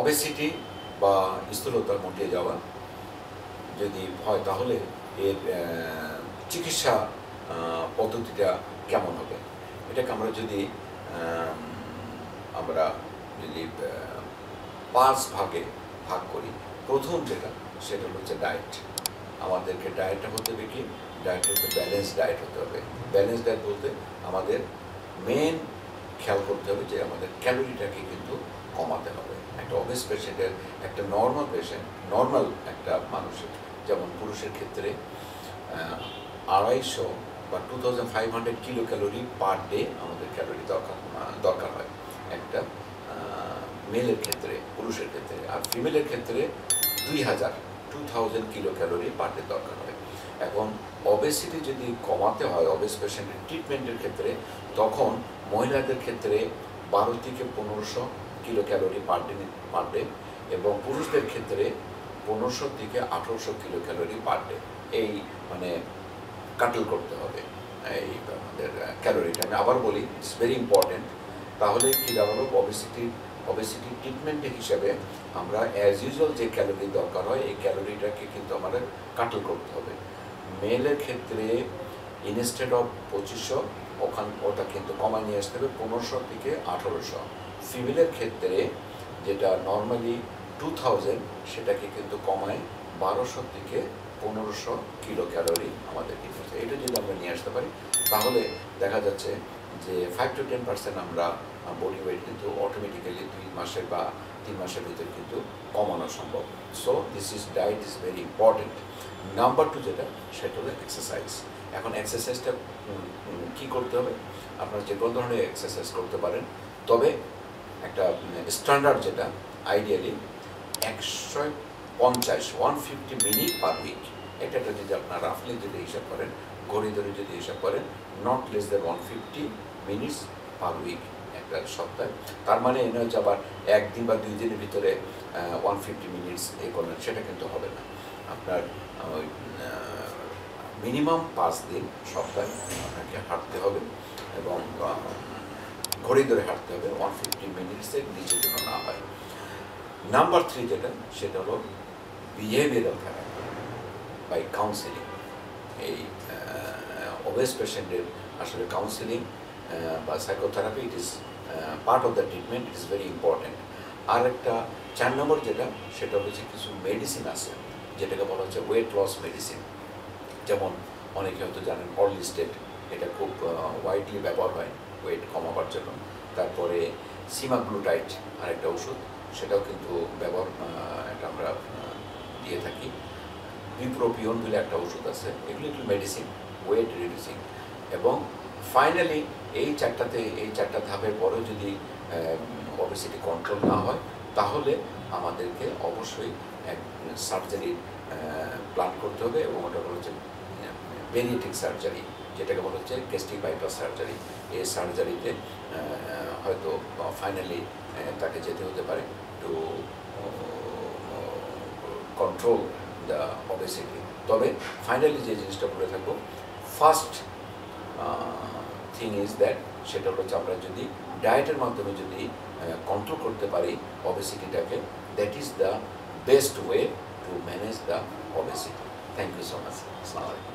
Obesity বা স্থূলতা মোটিয়ে যাওয়া যদি হয় তাহলে এর চিকিৎসা পদ্ধতিটা কেমন হবে, এটাকে আমরা যদি 5 ভাগে ভাগ করি। প্রথম যেটা সেটা হচ্ছে ডায়েট। আমাদেরকে ডায়েটটা হতে হবে কি, ডায়েট হতে ব্যালেন্স ডায়েট হতে হবে। ব্যালেন্স ডায়েট বলতে আমাদের মেন খেয়াল করতে হবে যে আমাদের ক্যালোরিটাকে কিন্তু কমাতে হবে। একটা অবেস পেশেন্টের, একটা নর্মাল একটা মানুষের, যেমন পুরুষের ক্ষেত্রে 250 বা 2500 কিলো ক্যালোরি পার ডে আমাদের ক্যালোরি দরকার হয় একটা মেলের ক্ষেত্রে, পুরুষের ক্ষেত্রে। আর ফিমেলের ক্ষেত্রে 2000 কিলো ক্যালোরি পার ডে দরকার হয়। এখন অবেসিটি যদি কমাতে হয় অবেস পেশেন্টের ট্রিটমেন্টের ক্ষেত্রে, তখন মহিলাদের ক্ষেত্রে 12 থেকে 1500 কিলো ক্যালোরি পার ডে এবং পুরুষদের ক্ষেত্রে 1500 থেকে 1800 কিলো ক্যালোরি পার ডে। এই মানে কাটল করতে হবে এই আমাদের ক্যালোরিটা। আমি আবার বলি, ইটস ভেরি ইম্পর্টেন্ট। তাহলে কী দাঁড়ালো, অবেসিটি ট্রিটমেন্টের হিসাবে আমরা অ্যাজ ইউজুয়াল যে ক্যালোরি দরকার হয় এই ক্যালোরিটাকে কিন্তু আমাদের কাটল করতে হবে। মেলের ক্ষেত্রে ইনস্টেড অফ 2500 ওটা কিন্তু কমায় নিয়ে আসতে হবে 1500 থেকে 1800। ফিমেলের ক্ষেত্রে যেটা নর্মালি 2000 সেটাকে কিন্তু কমায় 1200 থেকে 1500 কিলো ক্যালোরি আমাদের নিতে হচ্ছে। এটা যদি আমরা নিয়ে আসতে পারি তাহলে দেখা যাচ্ছে যে 5 to 10% আমরা বডি ওয়েট কিন্তু অটোমেটিক্যালি 2 মাসের বা 3 মাসের ভিতরে কিন্তু কমানো সম্ভব। So diet is very important. Number 2 যেটা সেটা হলো এক্সারসাইজ। এখন এক্সারসাইজটা কী করতে হবে, আপনারা যে কোনো ধরনের এক্সারসাইজ করতে পারেন, তবে একটা স্ট্যান্ডার্ড যেটা আইডিয়ালি 150 মিনিট পার উইক। এটা যদি আপনার রাফলি যদি হিসাব করেন, ঘড়ি ধরে যদি হিসাব করেন, not less than 150 minutes per week একটা সপ্তাহে। তার মানে এনে হচ্ছে আবার একদিন বা 2 দিনের ভিতরে 150 মিনিটস এ করলেন, সেটা কিন্তু হবে না। আপনার মিনিমাম 5 দিন সপ্তাহে আপনাকে হাঁটতে হবে এবং ঘড়ি ধরে হাঁটতে হবে, 150 মিনিটসের নিচে যেন না হয়। নাম্বার 3 যেটা সেটা হলো বিহেভিয়ারাল থেরাপি বাই কাউন্সিলিং। এই ওবেস পেশেন্টের আসলে কাউন্সিলিং বা psychotherapy it is part of the treatment, it is very important. আর একটা 4 নম্বর যেটা সেটা হচ্ছে কিছু মেডিসিন আছে যেটাকে বলা হচ্ছে ওয়েট লস মেডিসিন। যেমন অনেকে হয়তো জানেন অরলিস্টেট, এটা খুব ওয়াইডলি ব্যবহার হয় ওয়েট কমাবার জন্য। তারপরে সিমাগ্লুটাইড আরেকটা ওষুধ, সেটাও কিন্তু এটা আমরা দিয়ে থাকি। বিপ্রোপিয়ন বলে একটা ওষুধ আছে, এগুলো একটু মেডিসিন, ওয়েট রিডিউসিং। এবং ফাইনালি এই চারটা ধাপের পরেও যদি ওবেসিটি কন্ট্রোল না হয় তাহলে আমাদেরকে অবশ্যই এক সার্জারির প্ল্যান করতে হবে, এবং ওটা হচ্ছে বেরিয়েট্রিক সার্জারি, যেটাকে বলা হচ্ছে গ্যাস্ট্রিক বাইপাস সার্জারি। এই সার্জারিতে হয়তো ফাইনালি তাকে যেতে হতে পারে টু কন্ট্রোল দ্য ওবেসিটি। তবে ফাইনালি যে জিনিসটা বলে থাকবো, ফার্স্ট থিং ইজ দ্যাট, সেটা হচ্ছে আমরা যদি ডায়েটের মাধ্যমে যদি কন্ট্রোল করতে পারি ওবেসিটিটাকে, that is the best way to manage the obesity. Thank you so much. আসসালামু আলাইকুম।